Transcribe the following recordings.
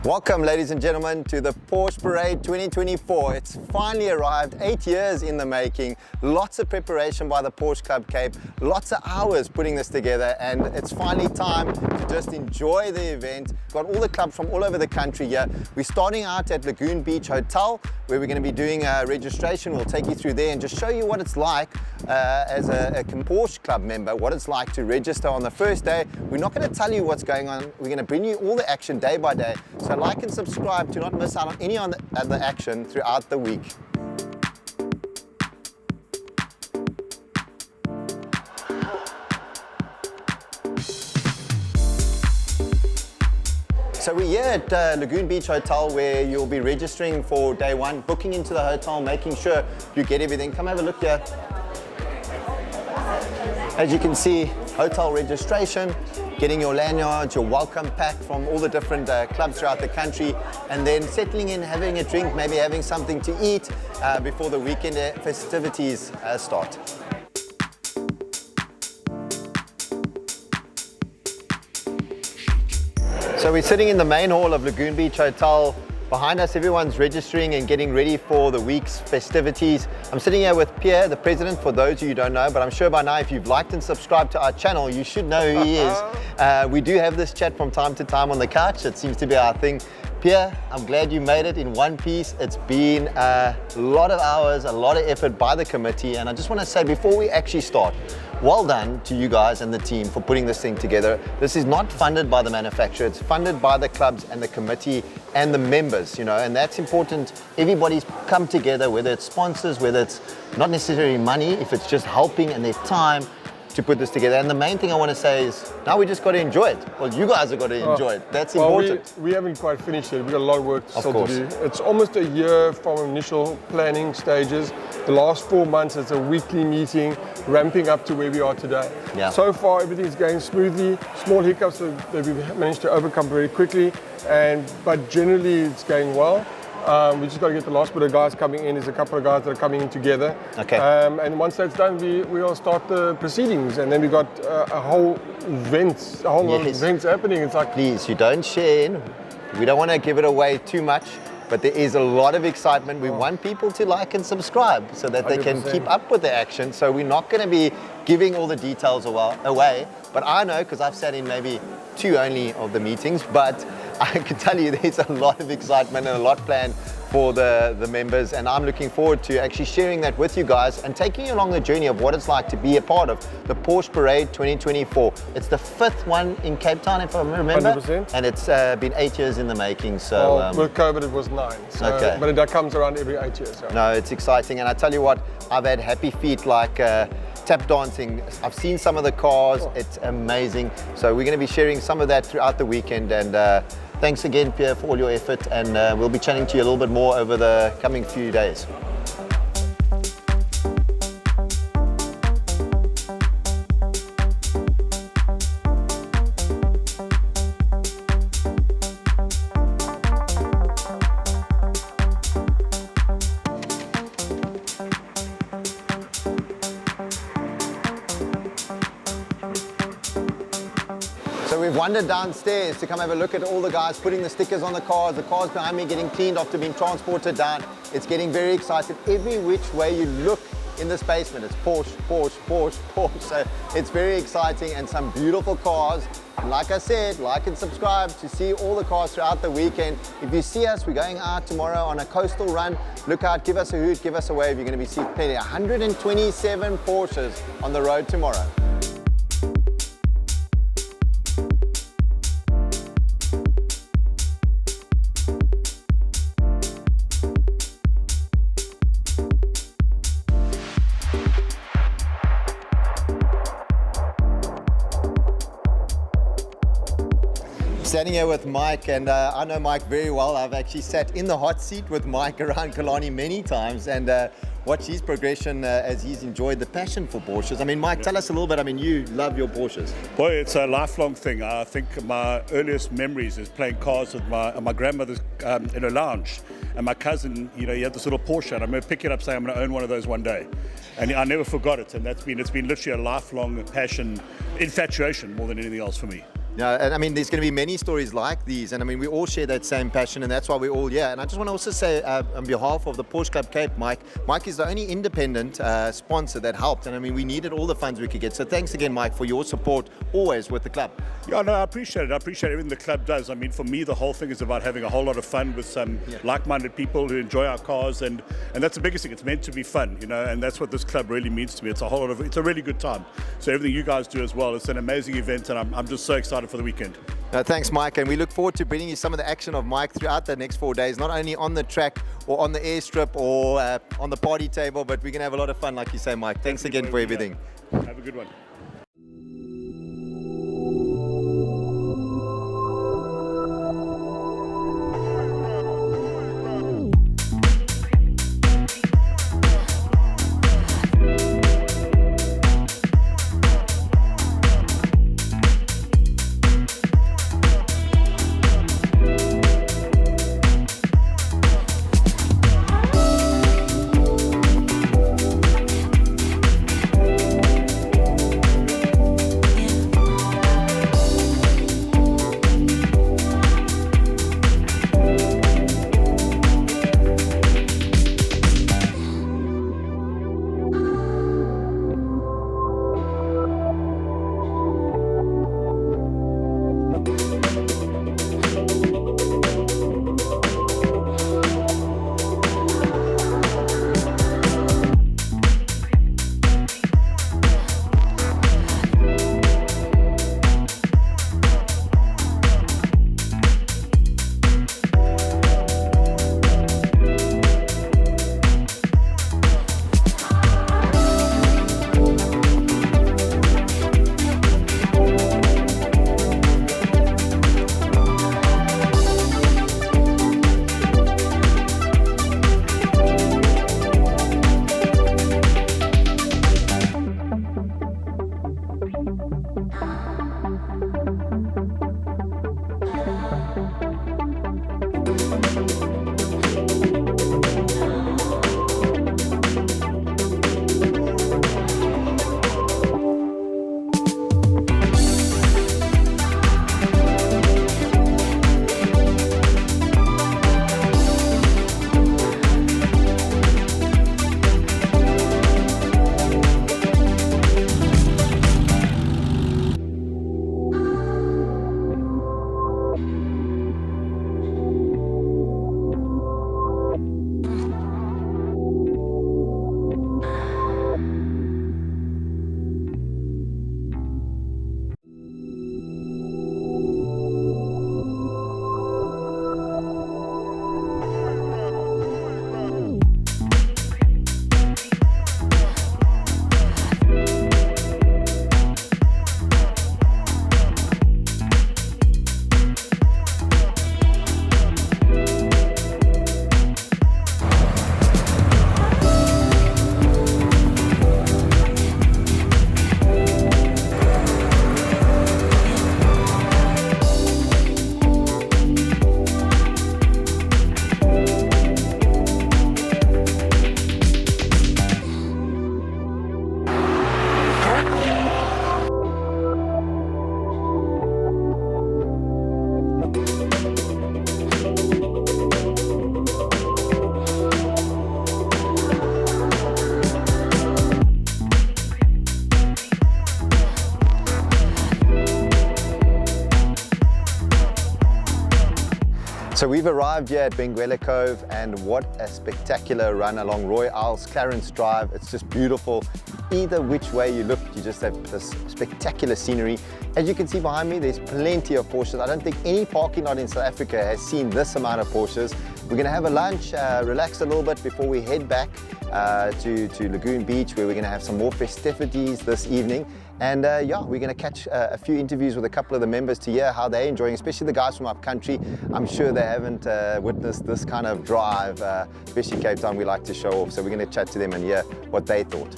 Welcome, ladies and gentlemen, to the Porsche Parade 2024. It's finally arrived, 8 years in the making, lots of preparation by the Porsche Club Cape, lots of hours putting this together, and it's finally time to just enjoy the event. Got all the clubs from all over the country here. We're starting out at Lagoon Beach Hotel, where we're going to be doing a registration. We'll take you through there and just show you what it's like as a Porsche Club member, what it's like to register on the first day. We're not going to tell you what's going on. We're going to bring you all the action day by day. So like and subscribe to not miss out on any of the action throughout the week. So we're here at Lagoon Beach Hotel, where you'll be registering for day one, booking into the hotel, making sure you get everything. Come have a look here. As you can see, hotel registration, getting your lanyards, your welcome pack from all the different clubs throughout the country, and then settling in, having a drink, maybe having something to eat before the weekend festivities start. So we're sitting in the main hall of Lagoon Beach Hotel. Behind us, everyone's registering and getting ready for the week's festivities. I'm sitting here with Pierre, the president, for those of you who don't know, but I'm sure by now if you've liked and subscribed to our channel, you should know who he is. We do have this chat from time to time on the couch. It seems to be our thing. Pierre, I'm glad you made it in one piece. It's been a lot of hours, a lot of effort by the committee, and I just want to say before we actually start, well done to you guys and the team for putting this thing together. This is not funded by the manufacturer, it's funded by the clubs and the committee and the members, you know, and that's important. Everybody's come together, whether it's sponsors, whether it's not necessarily money, if it's just helping and their time to put this together. And the main thing I want to say is now we just got to enjoy it. Well, you guys have got to enjoy it. That's important. We haven't quite finished it. We've got a lot of work still to do. It's almost a year from initial planning stages. The last 4 months, it's a weekly meeting, ramping up to where we are today. Yeah. So far, everything's going smoothly. Small hiccups that we've managed to overcome very quickly, but generally it's going well. We just got to get the last bit of guys coming in. There's a couple of guys that are coming in together. Okay. And once that's done, we'll start the proceedings. And then we got a whole lot of events happening. It's like, please, you don't share in. We don't want to give it away too much, but there is a lot of excitement. We want people to like and subscribe so that they 100%. Can keep up with the action. So we're not going to be giving all the details away. But I know, because I've sat in maybe 2 only of the meetings, but I can tell you there's a lot of excitement and a lot planned for the members, and I'm looking forward to actually sharing that with you guys and taking you along the journey of what it's like to be a part of the Porsche Parade 2024. It's the 5th one in Cape Town, if I remember, 100%. And it's been 8 years in the making. So with COVID it was 9, so, okay. But that comes around every 8 years. So. No, it's exciting, and I tell you what, I've had happy feet like tap dancing. I've seen some of the cars. It's amazing. So we're going to be sharing some of that throughout the weekend, and thanks again, Pierre, for all your effort, and we'll be chatting to you a little bit more over the coming few days. So we've wandered downstairs to come have a look at all the guys putting the stickers on the cars behind me getting cleaned after being transported down. It's getting very exciting. Every which way you look in this basement, it's Porsche, Porsche, Porsche, Porsche. So it's very exciting, and some beautiful cars. And like I said, like and subscribe to see all the cars throughout the weekend. If you see us, we're going out tomorrow on a coastal run. Look out, give us a hoot, give us a wave. You're going to be seeing plenty. 127 Porsches on the road tomorrow. Standing here with Mike, and I know Mike very well. I've actually sat in the hot seat with Mike around Killarney many times, and watched his progression as he's enjoyed the passion for Porsches. I mean, Mike, tell us a little bit. I mean, you love your Porsches. Boy, it's a lifelong thing. I think my earliest memories is playing cars with my grandmother's in a lounge, and my cousin, you know, he had this little Porsche, and I remember picking it up saying, I'm going to own one of those one day. And I never forgot it, and it's been literally a lifelong passion, infatuation more than anything else for me. Yeah, and I mean, there's going to be many stories like these, and I mean, we all share that same passion, and that's why we're all here. And I just want to also say, on behalf of the Porsche Club Cape, Mike is the only independent sponsor that helped, and I mean, we needed all the funds we could get. So thanks again, Mike, for your support always with the club. Yeah, no, I appreciate it. I appreciate everything the club does. I mean, for me, the whole thing is about having a whole lot of fun with some like-minded people who enjoy our cars, and that's the biggest thing. It's meant to be fun, you know, and that's what this club really means to me. It's a really good time. So everything you guys do as well, it's an amazing event, and I'm just so excited for the weekend. Thanks, Mike, and we look forward to bringing you some of the action of Mike throughout the next 4 days, not only on the track or on the airstrip or on the party table, but we're going to have a lot of fun, like you say, Mike. Thanks again for everything. Have a good one. So we've arrived here at Benguela Cove, and what a spectacular run along Roy Isles, Clarence Drive. It's just beautiful. Either which way you look, you just have this spectacular scenery. As you can see behind me, there's plenty of Porsches. I don't think any parking lot in South Africa has seen this amount of Porsches. We're gonna have a lunch, relax a little bit before we head back to Lagoon Beach, where we're gonna have some more festivities this evening. And yeah, we're going to catch a few interviews with a couple of the members to hear how they're enjoying, especially the guys from up country. I'm sure they haven't witnessed this kind of drive, especially Cape Town. We like to show off, so we're going to chat to them and hear what they thought.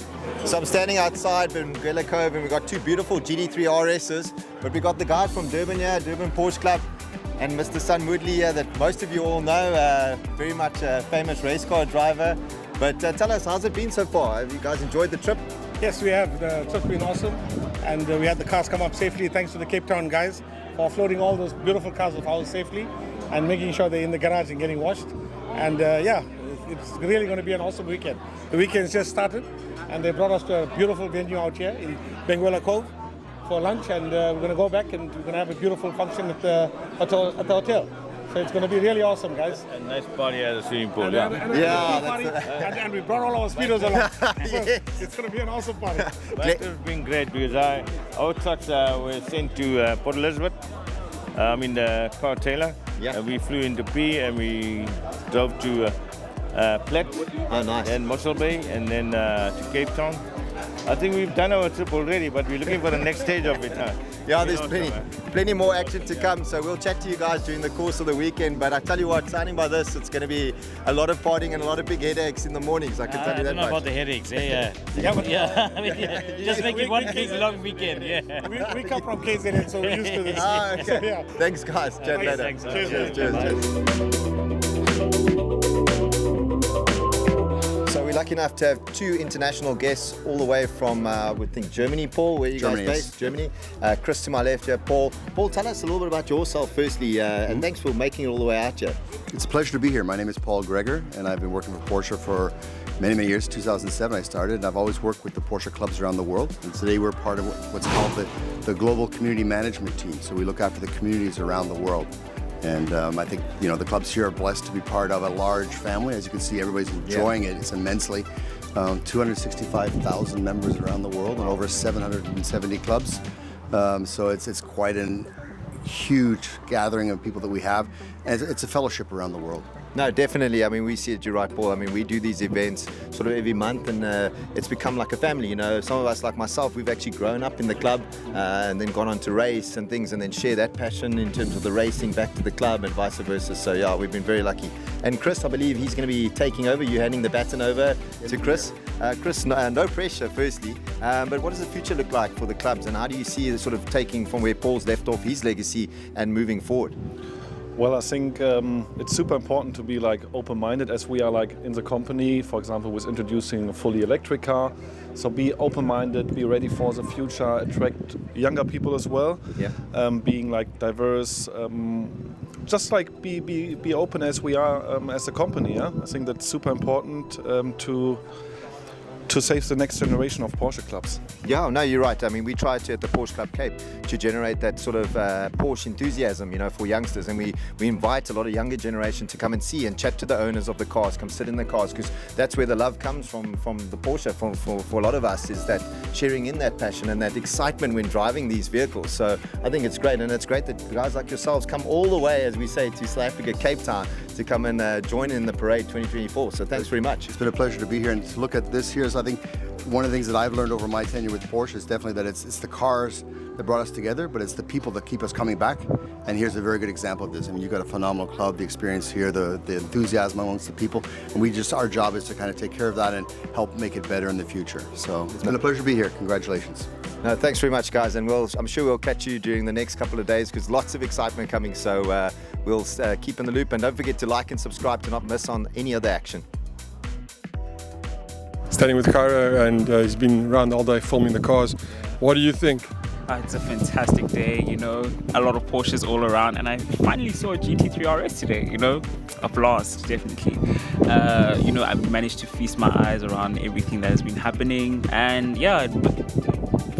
So I'm standing outside Benguela Cove, and we've got two beautiful GT3 RSs, but we've got the guys from Durban here, Durban Porsche Club, and Mr. Sun Woodley here that most of you all know, very much a famous race car driver. But tell us, how's it been so far? Have you guys enjoyed the trip? Yes, we have. The trip's been awesome, and we had the cars come up safely thanks to the Cape Town guys. for offloading all those beautiful cars of ours safely and making sure they're in the garage and getting washed. And yeah, it's really going to be an awesome weekend. The weekend's just started, and they brought us to a beautiful venue out here in Benguela Cove for lunch, and we're going to go back and we're going to have a beautiful function at the hotel. So it's going to be really awesome, guys. A nice party at the swimming pool, And we brought all our speedos along. So it's going to be an awesome party. But it's been great because our trucks were sent to Port Elizabeth. In the car trailer. Yeah. We flew into P and we drove to Plet. Oh, nice. And Motul Bay and then to Cape Town. I think we've done our trip already, but we're looking for the next stage of it. Yeah, there's plenty more action to come. So we'll chat to you guys during the course of the weekend. But I tell you what, signing by this, it's going to be a lot of partying and a lot of big headaches in the mornings. I can tell you that I don't know much. about the headaches. Just make it one big long weekend. Yeah. We come from KZN, so we're used to this. Okay. So, yeah. Thanks, guys. Chat later. Thanks. Cheers. So we're lucky enough to have two international guests all the way from, we think, Germany. Paul, where are you Germany, guys yes. based? Germany. Chris to my left here. Paul, tell us a little bit about yourself firstly, and thanks for making it all the way out here. It's a pleasure to be here. My name is Paul Gregor, and I've been working for Porsche for many, many years. 2007 I started, and I've always worked with the Porsche Clubs around the world. And today we're part of what's called the Global Community Management Team. So we look after the communities around the world. And I think, the clubs here are blessed to be part of a large family. As you can see, everybody's enjoying it. It's immensely. 265,000 members around the world and over 770 clubs. So it's quite a huge gathering of people that we have. And it's a fellowship around the world. No, definitely. I mean, we see it, you're right, Paul. I mean, we do these events sort of every month, and it's become like a family. Some of us, like myself, we've actually grown up in the club and then gone on to race and things, and then share that passion in terms of the racing back to the club and vice versa. So yeah, we've been very lucky. And Chris, I believe he's going to be taking over. You're handing the baton over to Chris. Chris, no pressure, firstly, but what does the future look like for the clubs, and how do you see it sort of taking from where Paul's left off his legacy and moving forward? Well, I think it's super important to be open-minded, as we are in the company, for example, with introducing a fully electric car. So be open-minded, be ready for the future, attract younger people as well. Yeah. Being diverse, just be open as we are as a company. Yeah, I think that's super important to save the next generation of Porsche clubs. Yeah, no, you're right. I mean, we try to, at the Porsche Club Cape, to generate that sort of Porsche enthusiasm, for youngsters. And we invite a lot of younger generation to come and see and chat to the owners of the cars, come sit in the cars, because that's where the love comes from the Porsche, for a lot of us, is that sharing in that passion and that excitement when driving these vehicles. So I think it's great, and it's great that guys like yourselves come all the way, as we say, to South Africa, Cape Town, to come and join in the parade 2024. So thanks very much. It's been a pleasure to be here, and to look at this here is, I think, one of the things that I've learned over my tenure with Porsche is definitely that it's the cars that brought us together, but it's the people that keep us coming back. And here's a very good example of this. I mean, you've got a phenomenal club, the experience here, the enthusiasm amongst the people, and our job is to kind of take care of that and help make it better in the future. So it's been a pleasure to be here. Congratulations. No, thanks very much, guys, and I'm sure we'll catch you during the next couple of days, because lots of excitement coming. So we'll keep in the loop, and don't forget to like and subscribe to not miss on any other action. Standing with Cairo, and he's been around all day filming the cars. What do you think? It's a fantastic day, a lot of Porsches all around, and I finally saw a GT3 RS today, a blast, definitely. I managed to feast my eyes around everything that has been happening, and yeah,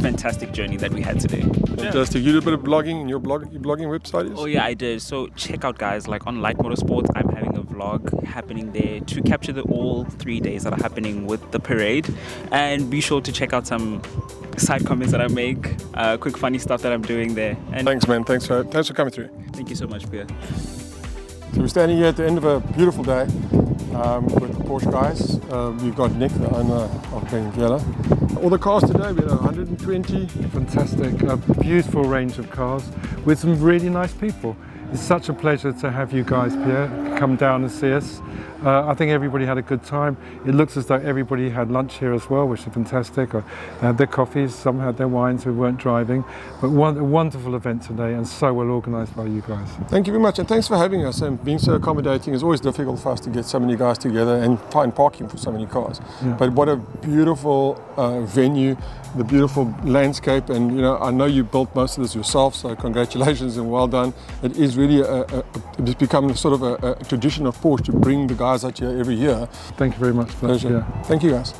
fantastic journey that we had today. Fantastic. You did a bit of blogging, and your blogging website is? Oh yeah, I did. So check out, guys, on Light Motorsports, I'm having a vlog happening there to capture all 3 days that are happening with the parade, and be sure to check out some side comments that I make, quick funny stuff that I'm doing there. And thanks, man. Thanks for coming through. Thank you so much, Pierre. So we're standing here at the end of a beautiful day with the Porsche guys. We've got Nick, the owner of Benguela. All the cars today, we had 120. Fantastic, a beautiful range of cars with some really nice people. It's such a pleasure to have you guys, Pierre, come down and see us. I think everybody had a good time. It looks as though everybody had lunch here as well, which is fantastic. They had their coffees, some had their wines who weren't driving. But a wonderful event today and so well organised by you guys. Thank you very much, and thanks for having us and being so accommodating. It's always difficult for us to get so many guys together and find parking for so many cars. Yeah. But what a beautiful venue, the beautiful landscape, and I know you built most of this yourself, so congratulations and well done. It is really it's become sort of a tradition of Porsche to bring the guys out here every year. Thank you very much for that. Pleasure. Yeah. Thank you guys.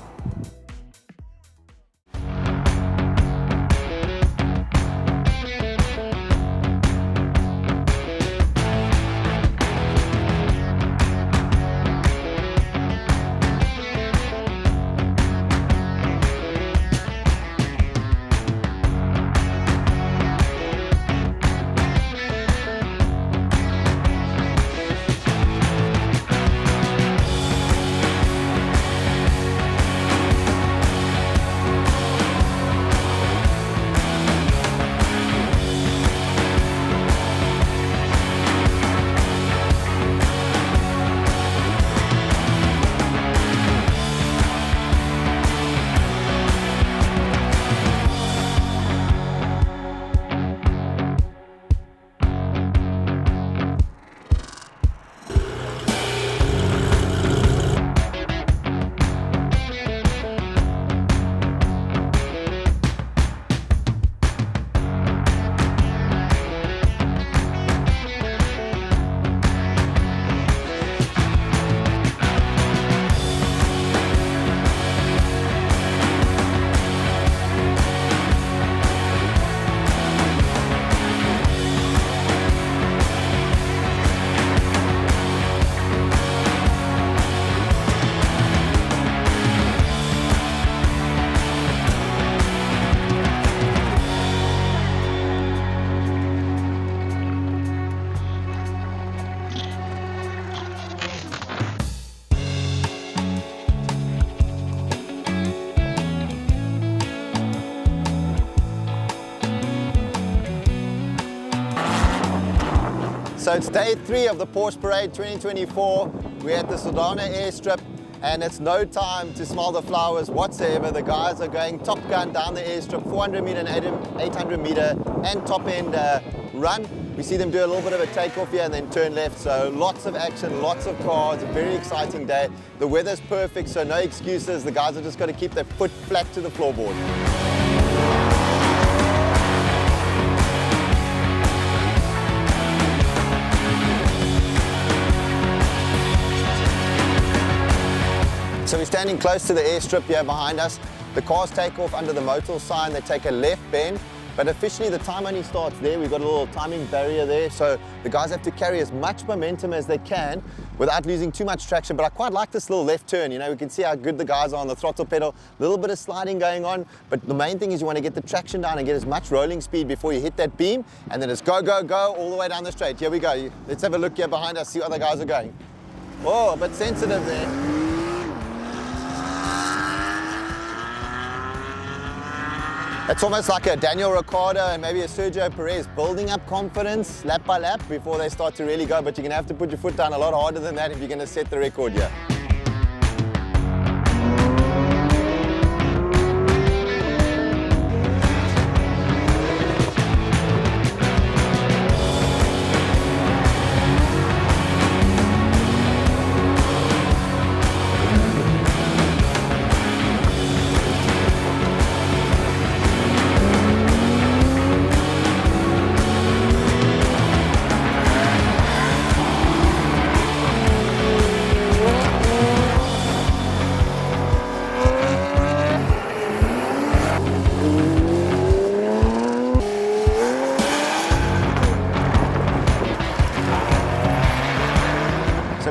So it's day 3 of the Porsche Parade 2024. We're at the Saldanha airstrip and it's no time to smell the flowers whatsoever. The guys are going top gun down the airstrip, 400 meter and 800 meter and top end run. We see them do a little bit of a takeoff here and then turn left. So lots of action, lots of cars, a very exciting day. The weather's perfect, so no excuses. The guys are just got to keep their foot flat to the floorboard. So we're standing close to the airstrip here behind us. The cars take off under the Motul sign. They take a left bend, but officially the time only starts there. We've got a little timing barrier there, so the guys have to carry as much momentum as they can without losing too much traction. But I quite like this little left turn. We can see how good the guys are on the throttle pedal. A little bit of sliding going on, but the main thing is you want to get the traction down and get as much rolling speed before you hit that beam, and then it's go, go, go all the way down the straight. Here we go. Let's have a look here behind us, see how the guys are going. Oh, a bit sensitive there. It's almost like a Daniel Ricciardo and maybe a Sergio Perez building up confidence lap by lap before they start to really go, but you're going to have to put your foot down a lot harder than that if you're going to set the record here.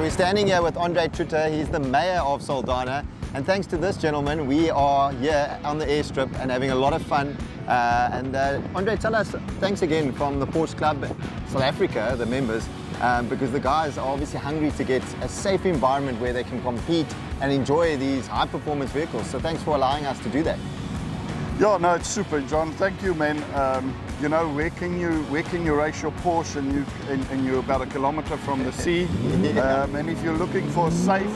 Standing here with Andre Trutter, he's the mayor of Saldanha, and thanks to this gentleman we are here on the airstrip and having a lot of fun. Andre, tell us, thanks again from the Porsche Club South Africa, the members, because the guys are obviously hungry to get a safe environment where they can compete and enjoy these high performance vehicles, so thanks for allowing us to do that. Yeah, no, it's super, John. Thank you, man. You know, where can you race your Porsche and you're about a kilometre from the sea? And if you're looking for a safe,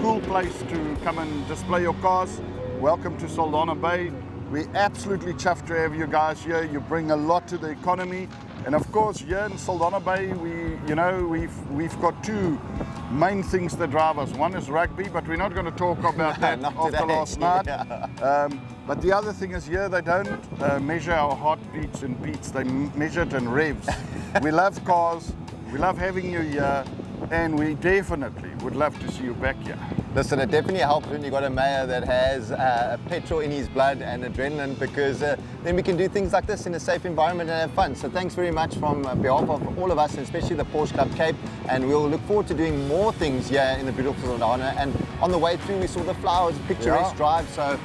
cool place to come and display your cars, welcome to Saldanha Bay. We're absolutely chuffed to have you guys here. You bring a lot to the economy. And of course, here in Saldanha Bay, we've got two main things that drive us. One is rugby, but we're not going to talk about that after last night. Yeah. But the other thing is here, they don't measure our heartbeats in beats, they measure it in revs. We love cars, we love having you here, and we definitely would love to see you back here. Listen, it definitely helps when you've got a mayor that has petrol in his blood and adrenaline, because then we can do things like this in a safe environment and have fun. So thanks very much from behalf of all of us, and especially the Porsche Club Cape, and we'll look forward to doing more things here in the beautiful Saldanha. And on the way through we saw the flowers, picturesque drive, so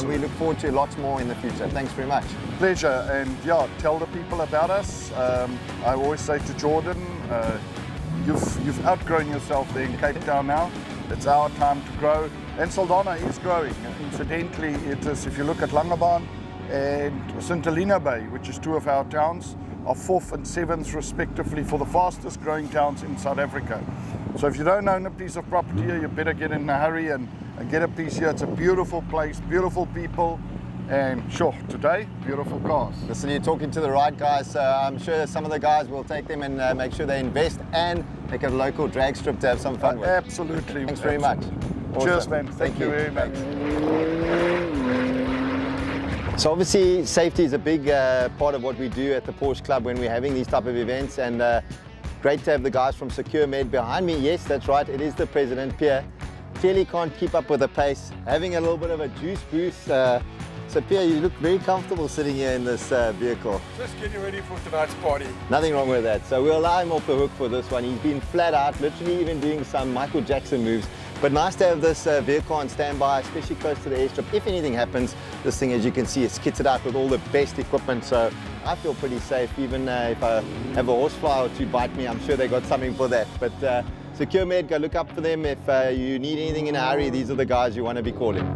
we look forward to lots more in the future. Thanks very much. Pleasure, and yeah, tell the people about us. I always say to Jordan, you've outgrown yourself there in Cape Town now. It's our time to grow, and Saldanha is growing. Incidentally, it is, if you look at Langebaan and St. Helena Bay, which is two of our towns, are 4th and 7th respectively for the fastest growing towns in South Africa. So if you don't own a piece of property here, you better get in a hurry and get a piece here. It's a beautiful place, beautiful people, and sure, today, beautiful cars. Listen, you're talking to the right guys, so I'm sure some of the guys will take them and make sure they invest and make a local drag strip to have some fun with. Absolutely. Thanks very much. Awesome. Cheers, man. Thank you very much. So obviously, safety is a big part of what we do at the Porsche Club when we're having these type of events, and great to have the guys from Secure Med behind me. Yes, that's right, it is the president, Pierre. Clearly can't keep up with the pace, having a little bit of a juice boost. So Pierre, you look very comfortable sitting here in this vehicle. Just getting ready for tonight's party. Nothing wrong with that. So we'll allow him off the hook for this one. He's been flat out, literally even doing some Michael Jackson moves. But nice to have this vehicle on standby, especially close to the airstrip. If anything happens, this thing, as you can see, is kitted out with all the best equipment. So I feel pretty safe. Even if I have a horsefly or two bite me, I'm sure they got something for that. But Secure Med, go look up for them. If you need anything in a hurry, these are the guys you want to be calling.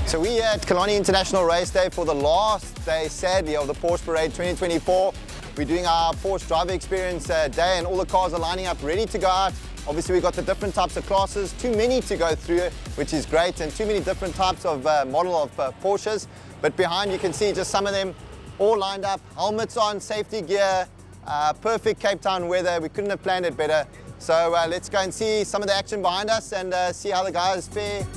So we're here at Killarney International Race Day for the last day, sadly, of the Porsche Parade 2024. We're doing our Porsche driver experience day and all the cars are lining up ready to go out. Obviously we've got the different types of classes, too many to go through, which is great, and too many different types of model of Porsches. But behind you can see just some of them all lined up, helmets on, safety gear, perfect Cape Town weather. We couldn't have planned it better. So let's go and see some of the action behind us and see how the guys fare.